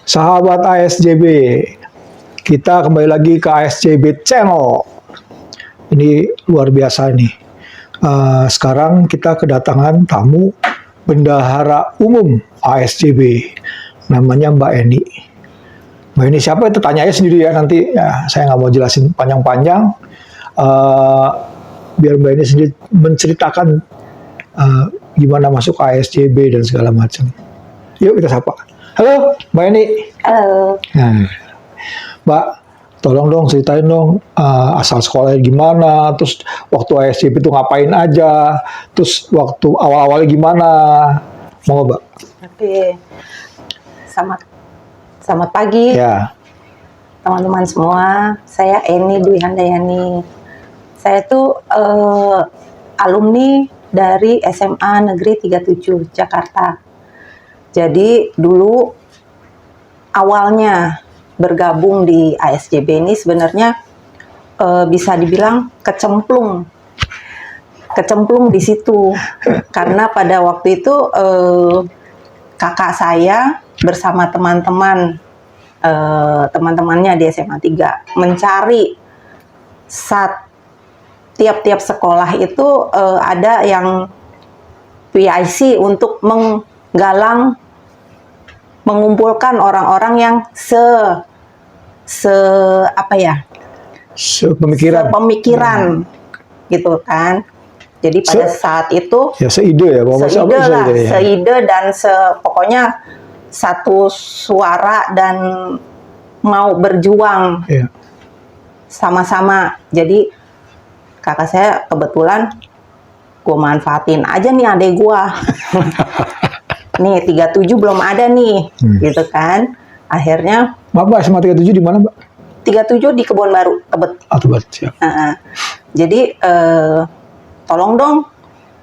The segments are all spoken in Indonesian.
Sahabat ASJB, kita kembali lagi ke ASJB Channel. Ini luar biasa nih. Sekarang kita kedatangan tamu bendahara umum ASJB, namanya Mbak Eni. Mbak Eni siapa itu tanya aja sendiri ya nanti. Ya, saya nggak mau jelasin panjang-panjang. Biar Mbak Eni sendiri menceritakan gimana masuk ASJB dan segala macam. Yuk kita sapa. Halo, Mbak Eni. Halo. Nah, Mbak, tolong dong ceritain dong asal sekolahnya gimana, terus waktu ASJB itu ngapain aja, terus waktu awal-awalnya gimana, mau Mbak? Oke. Selamat pagi, Ya. teman-teman semua. Saya Eni Dwi Handayani. Saya tuh alumni dari SMA Negeri 37 Jakarta. Jadi dulu awalnya bergabung di ASJB ini sebenarnya bisa dibilang kecemplung di situ karena pada waktu itu kakak saya bersama teman-temannya di SMA 3 mencari tiap-tiap sekolah itu ada yang PIC untuk mengumpulkan orang-orang yang sepemikiran gitu kan. Jadi pada saat itu ya seide ya, seide dan pokoknya satu suara dan mau berjuang sama-sama. Jadi kakak saya kebetulan gue manfaatin aja nih adek gue. Nih 37 belum ada nih, gitu kan. Akhirnya Mbak, SMA 37 di mana, Mbak? 37 di Kebon Baru, Tebet. Tebet, siap. Jadi tolong dong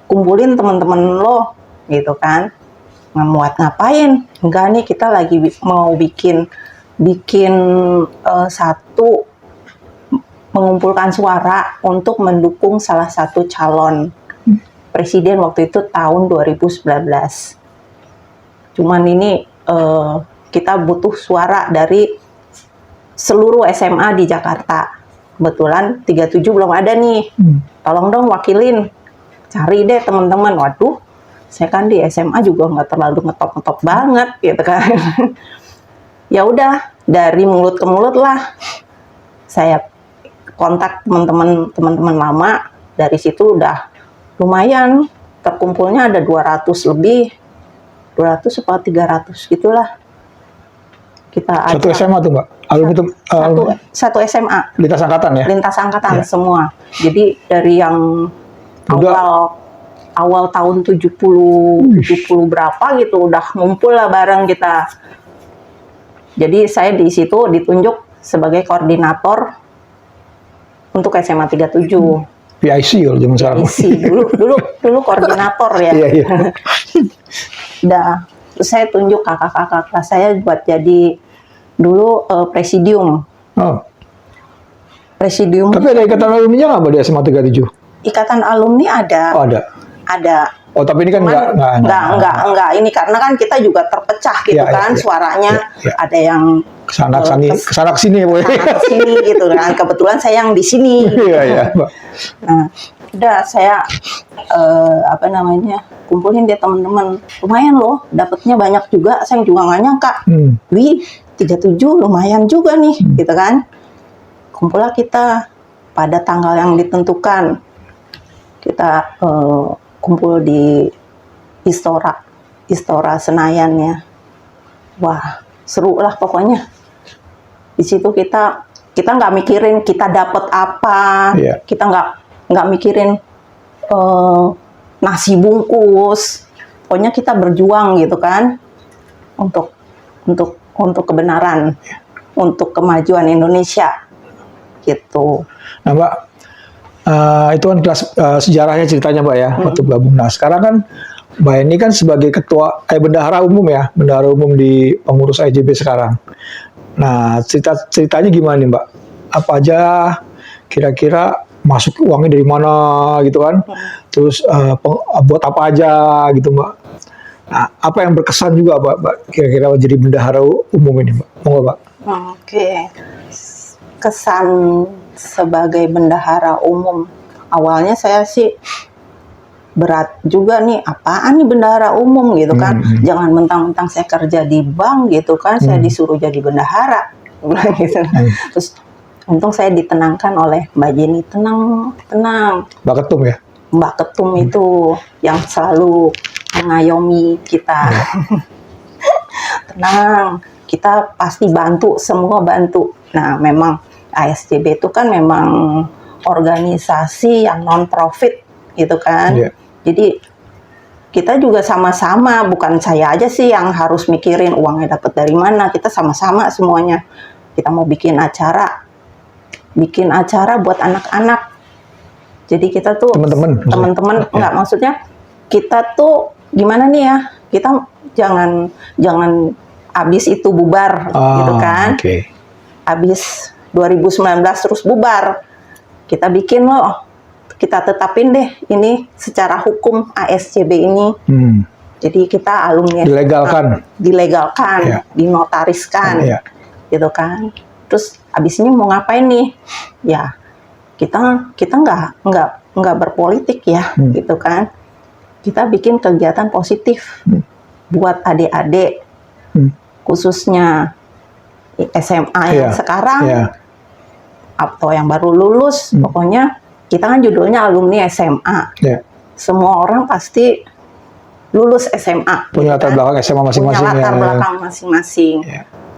kumpulin teman-teman lo, gitu kan. Ngemuat ngapain? Enggak nih, kita lagi mau bikin satu mengumpulkan suara untuk mendukung salah satu calon presiden waktu itu tahun 2019. Cuman ini kita butuh suara dari seluruh SMA di Jakarta. Kebetulan 37 belum ada nih. Tolong dong wakilin. Cari deh teman-teman. Waduh, saya kan di SMA juga nggak terlalu ngetop-ngetop banget gitu kan. Ya udah, dari mulut ke mulut lah. Saya kontak teman-teman lama. Dari situ udah lumayan. Terkumpulnya ada 200 lebih. 200 atau 300 gitulah. Kita satu SMA tuh Mbak? Alumni itu satu SMA. Lintas angkatan ya? Lintas angkatan semua. Jadi dari yang awal tahun 70 berapa gitu udah ngumpul lah bareng kita. Jadi saya di situ ditunjuk sebagai koordinator untuk SMA 37. PIC kalau zaman sekarang. PIC dulu koordinator ya. Iya. Udah, saya tunjuk kakak-kakak kelas saya buat jadi dulu presidium. Oh. Presidium. Tapi ada ikatan alumni-nya nggak Mbak di SMA 37? Ikatan alumni ada. Oh, ada. Ada. Oh, tapi ini kan enggak. Ini karena kan kita juga terpecah gitu suaranya. Ada yang kesana kesini ya, kesini gitu kan. Kebetulan saya yang di sini. Iya. Nah, udah saya kumpulin deh teman-teman. Lumayan loh, dapatnya banyak juga. Saya juga nggak nyangka. Wih, 37 lumayan juga nih, gitu kan. Kumpullah kita pada tanggal yang ditentukan. Kita kumpul di Istora Senayan ya. Wah, seru lah pokoknya. Di situ kita nggak mikirin kita dapat apa, kita nggak mikirin nasi bungkus. Pokoknya kita berjuang gitu kan untuk kebenaran, untuk kemajuan Indonesia gitu. Nah Mbak, itu kan kelas sejarahnya ceritanya Mbak ya, waktu gabung. Nah sekarang kan Mbak ini kan sebagai ketua bendahara umum ya, bendahara umum di pengurus ASJB sekarang. Nah ceritanya gimana nih Mbak? Apa aja kira-kira masuk uangnya dari mana gitu kan? Terus buat apa aja gitu Mbak? Nah, apa yang berkesan juga Mbak, kira-kira jadi bendahara umum ini Mbak? Monggo Mbak. Oke, kesan sebagai bendahara umum, awalnya saya sih berat juga nih, apaan nih bendahara umum gitu kan, jangan mentang-mentang saya kerja di bank gitu kan, saya disuruh jadi bendahara, gitu. Terus untung saya ditenangkan oleh Mbak Jenny, tenang, Mbak Ketum ya? Mbak Ketum itu yang selalu mengayomi kita. Tenang, kita pasti bantu, semua bantu. Nah, memang ASCB itu kan memang organisasi yang non-profit gitu kan. Iya. Jadi kita juga sama-sama, bukan saya aja sih yang harus mikirin uangnya dapat dari mana, kita sama-sama semuanya. Kita mau bikin acara buat anak-anak. Jadi kita tuh teman-teman enggak, maksudnya kita tuh gimana nih ya, kita jangan habis itu bubar gitu kan. Okay. Habis 2019 terus bubar. Kita bikin loh, kita tetapin deh ini secara hukum ASCB ini. Jadi kita alumni dilegalkan, yeah. dinotariskan, gitu kan. Terus abis ini mau ngapain nih? Ya kita nggak berpolitik ya, gitu kan. Kita bikin kegiatan positif buat adik-adik, khususnya SMA yang sekarang atau yang baru lulus. Pokoknya kita kan judulnya alumni SMA. Semua orang pasti lulus SMA. Punya latar belakang SMA masing-masing. Punya latar belakang masing-masing.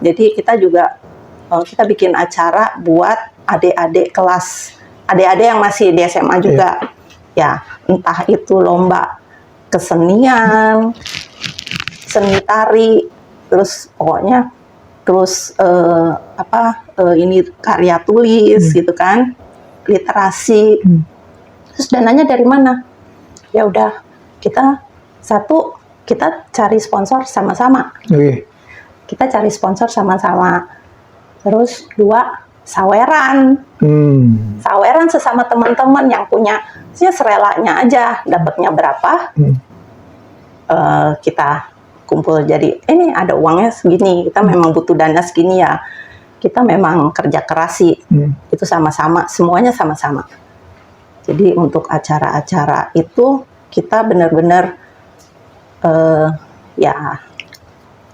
Jadi kita juga kita bikin acara buat adik-adik kelas, adik-adik yang masih di SMA juga. Ya, entah itu lomba kesenian, seni tari, terus pokoknya ini karya tulis gitu kan, literasi. Terus dananya dari mana? Ya udah, kita cari sponsor sama-sama. Kita cari sponsor sama-sama. Terus 2, saweran. Saweran sesama teman-teman yang punya, serelanya aja, dapatnya berapa, kita kumpul. Jadi ini ada uangnya segini, kita memang butuh dana segini ya, kita memang kerja keras sih. Itu sama-sama, semuanya sama-sama. Jadi untuk acara-acara itu kita benar-benar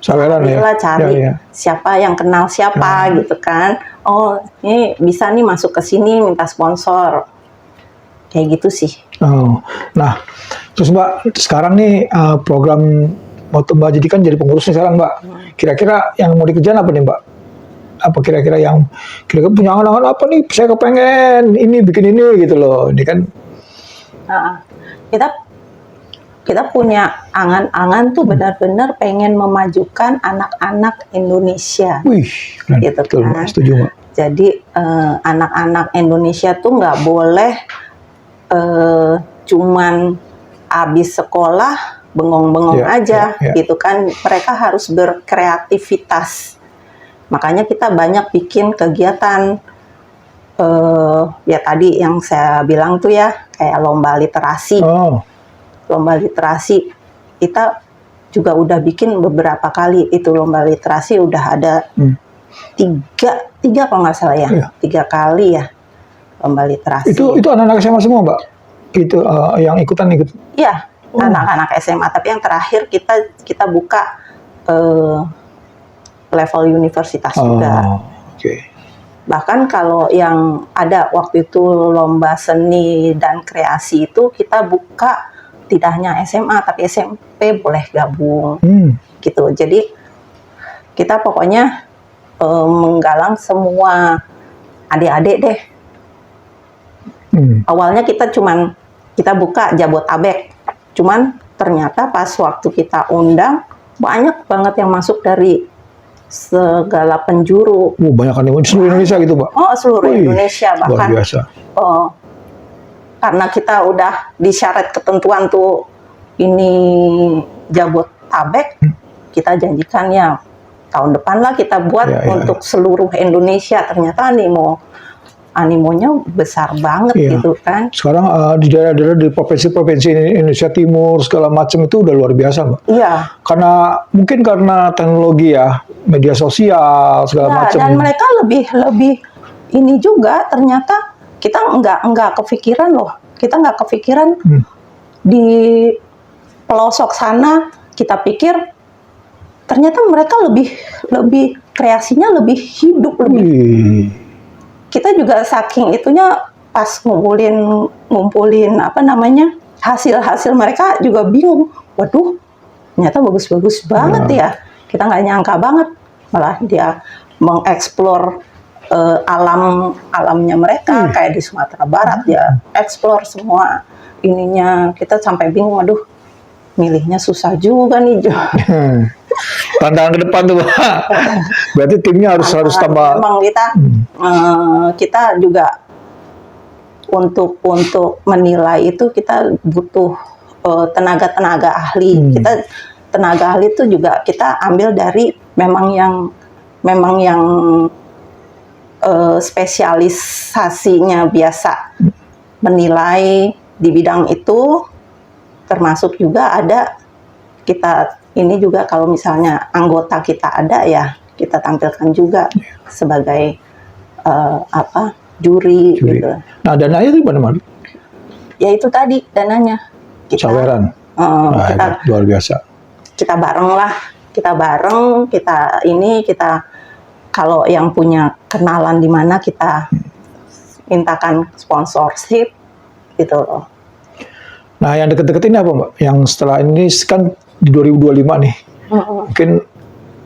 saweran ya, cari siapa yang kenal siapa gitu kan. Oh, ini bisa nih masuk ke sini, minta sponsor. Kayak gitu sih. Nah, terus Mbak, sekarang nih program Mbak jadi kan jadi pengurusnya sekarang Mbak. Kira-kira yang mau dikerjain apa nih Mbak? Apa kira-kira yang punya angan-angan apa nih? Saya kepengen ini bikin ini gitu loh. Ini kan kita punya angan-angan tuh benar-benar pengen memajukan anak-anak Indonesia. Wih, gitu betul, kan. Setuju Mbak. Jadi anak-anak Indonesia tuh nggak boleh cuman habis sekolah bengong-bengong aja gitu kan. Mereka harus berkreativitas. Makanya kita banyak bikin kegiatan ya tadi yang saya bilang tuh ya, kayak lomba literasi. Lomba literasi kita juga udah bikin beberapa kali. Itu lomba literasi udah ada tiga kalau nggak salah ya, 3 kali ya lomba literasi. Itu anak-anak SMA semua Mbak? Itu yang ikutan? Iya, anak-anak SMA. Tapi yang terakhir kita buka level universitas juga. Bahkan kalau yang ada waktu itu lomba seni dan kreasi itu kita buka tidak hanya SMA tapi SMP boleh gabung. Gitu. Jadi kita pokoknya menggalang semua adik-adik deh. Awalnya kita buka Jabotabek. Cuman ternyata pas waktu kita undang banyak banget yang masuk dari segala penjuru. Banyak kan seluruh Indonesia gitu, Pak? Oh, seluruh Indonesia bahkan. Luar biasa. Karena kita udah disyarat ketentuan tuh ini Jabotabek, kita janjikan ya tahun depan lah kita buat untuk seluruh Indonesia. Ternyata nih animonya besar banget Iya. gitu kan. Sekarang di daerah-daerah di provinsi-provinsi Indonesia Timur segala macam itu udah luar biasa, Mbak. Iya. Karena teknologi ya, media sosial segala Ya, macam. dan mereka lebih ini juga ternyata kita nggak kepikiran loh. Kita nggak kepikiran di pelosok sana kita pikir ternyata mereka lebih kreasinya lebih hidup lebih. Wih. Kita juga saking itunya pas ngumpulin apa namanya hasil mereka juga bingung. Waduh, ternyata bagus-bagus banget ya. Kita nggak nyangka banget malah dia mengeksplor alamnya mereka kayak di Sumatera Barat dia eksplor semua ininya. Kita sampai bingung, aduh milihnya susah juga nih Jo. Tantangan ke depan tuh, Pak. Berarti timnya harus tambah. Memang kita juga untuk menilai itu kita butuh tenaga ahli. Kita tenaga ahli itu juga kita ambil dari memang yang spesialisasinya biasa menilai di bidang itu, termasuk juga ada kita ini juga kalau misalnya anggota kita ada ya kita tampilkan juga sebagai juri gitu. Nah, dananya itu mana, Mbak? Ya itu tadi dananya. Saweran. Kita luar biasa. Kita bareng, kita kalau yang punya kenalan di mana kita mintakan sponsorship gitu loh. Nah, yang deket-deket ini apa, Mbak? Yang setelah ini kan di 2025 nih. Mungkin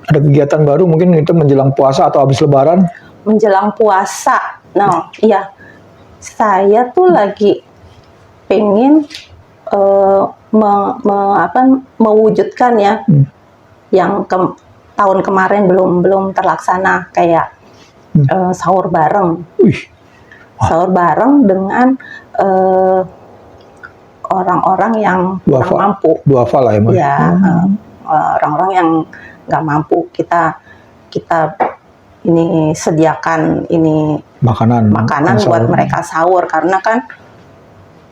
ada kegiatan baru, mungkin itu menjelang puasa atau habis lebaran. Menjelang puasa. Nah, iya. Saya tuh lagi pengen mewujudkan ya yang tahun kemarin belum terlaksana kayak sahur bareng. Sahur bareng dengan orang-orang yang kurang mampu. Duafa lah ya, Mbak. Ya, orang-orang yang nggak mampu kita ini sediakan ini makanan buat mereka sahur, karena kan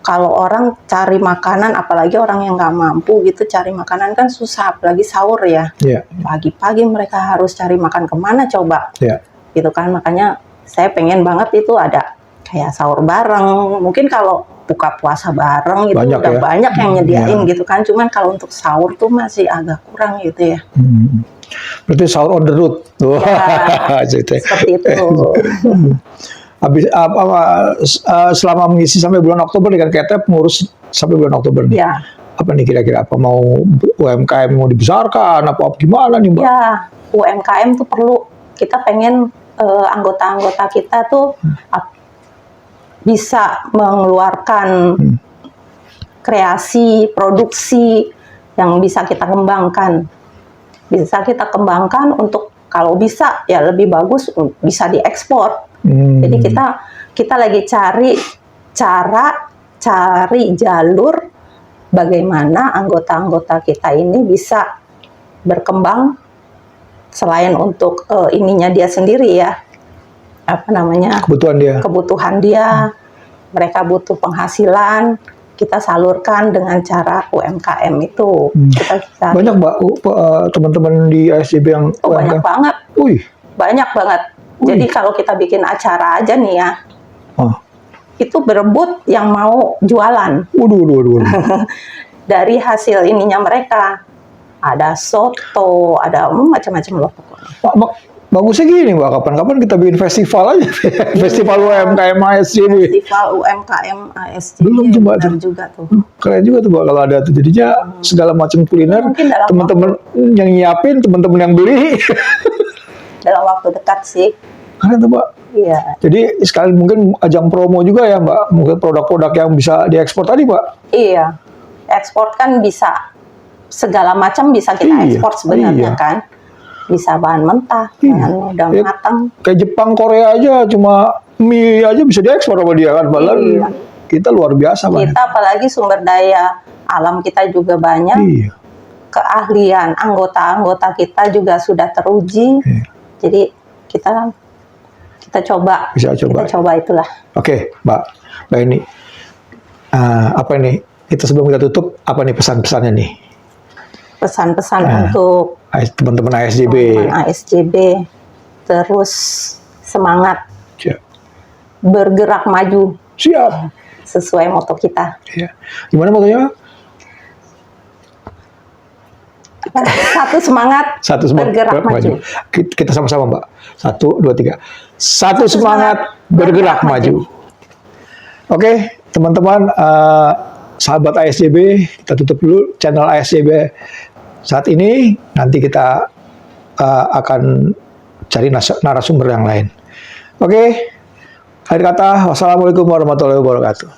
kalau orang cari makanan, apalagi orang yang nggak mampu gitu cari makanan kan susah, apalagi sahur ya. Pagi-pagi mereka harus cari makan kemana coba? Gitu kan, makanya saya pengen banget itu ada kayak sahur bareng. Mungkin kalau buka puasa bareng itu udah banyak yang nyediain gitu kan. Cuman kalau untuk sahur tuh masih agak kurang gitu ya. Berarti sahur on the road. Ya, seperti itu. Habis selama mengisi sampai bulan Oktober dengan KTP ngurus sampai bulan Oktober nih. Ya. Apa nih kira-kira, apa mau UMKM mau dibesarkan apa gimana nih, Mbak? Ya, UMKM tuh perlu. Kita pengen anggota-anggota kita tuh bisa mengeluarkan kreasi, produksi yang bisa kita kembangkan. Bisa kita kembangkan untuk kalau bisa ya lebih bagus bisa diekspor. Jadi kita lagi cari jalur bagaimana anggota-anggota kita ini bisa berkembang selain untuk ininya dia sendiri ya. Apa namanya? Kebutuhan dia. Mereka butuh penghasilan, kita salurkan dengan cara UMKM itu. Banyak, Mbak, teman-teman di ASJB yang banyak banget. Banyak banget. Jadi kalau kita bikin acara aja nih ya, itu berebut yang mau jualan. Dari hasil ininya mereka. Ada soto, ada macam-macam loh pokoknya. Bagusnya gini, Mbak, kapan-kapan kita bikin festival aja. Festival UMKM ASJB. Festival UMKM ASJB. Belum coba juga tuh. Keren juga tuh, Mbak, kalau ada tuh. Jadinya segala macam kuliner, teman-teman yang nyiapin, teman-teman yang beli. Dalam waktu dekat sih. Keren tuh, Mbak. Iya. Jadi sekali mungkin ajang promo juga ya, Mbak. Mungkin produk-produk yang bisa diekspor tadi, Mbak. Iya. Ekspor kan bisa segala macam bisa kita ekspor sebenarnya kan. Bisa bahan mentah, bahan udah matang. Kayak Jepang, Korea aja cuma mie aja bisa diekspor sama dia kan. Padahal kita luar biasa banget. Kita apalagi sumber daya alam kita juga banyak. Keahlian anggota-anggota kita juga sudah teruji. Jadi kita Kita coba. Bisa coba. Kita coba itulah. Oke, Mbak ini apa ini? Kita sebelum kita tutup, apa nih pesan-pesannya nih? Pesan-pesan untuk Teman-teman ASJB. teman-teman ASJB, terus semangat, Siap. bergerak maju Siap. sesuai moto kita. Ya. Gimana motonya? Satu semangat, Satu semangat bergerak maju. Kita sama-sama, Mbak. 1, 2, 3. Satu semangat, bergerak maju. Oke, teman-teman, sahabat ASJB, kita tutup dulu channel ASJB saat ini. Nanti kita akan cari narasumber yang lain. Oke, akhir kata, wassalamualaikum warahmatullahi wabarakatuh.